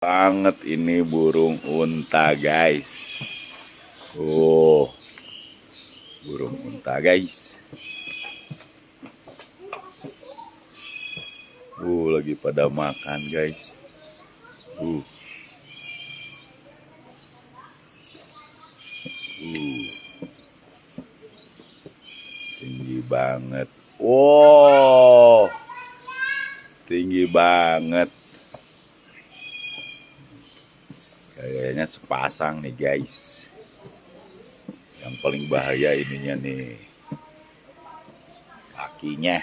Banget ini burung unta guys. Oh, burung unta guys. Lagi pada makan guys. Uh. Tinggi banget. Wow, tinggi banget. Kayaknya sepasang nih guys. Yang paling bahaya ininya nih, kakinya.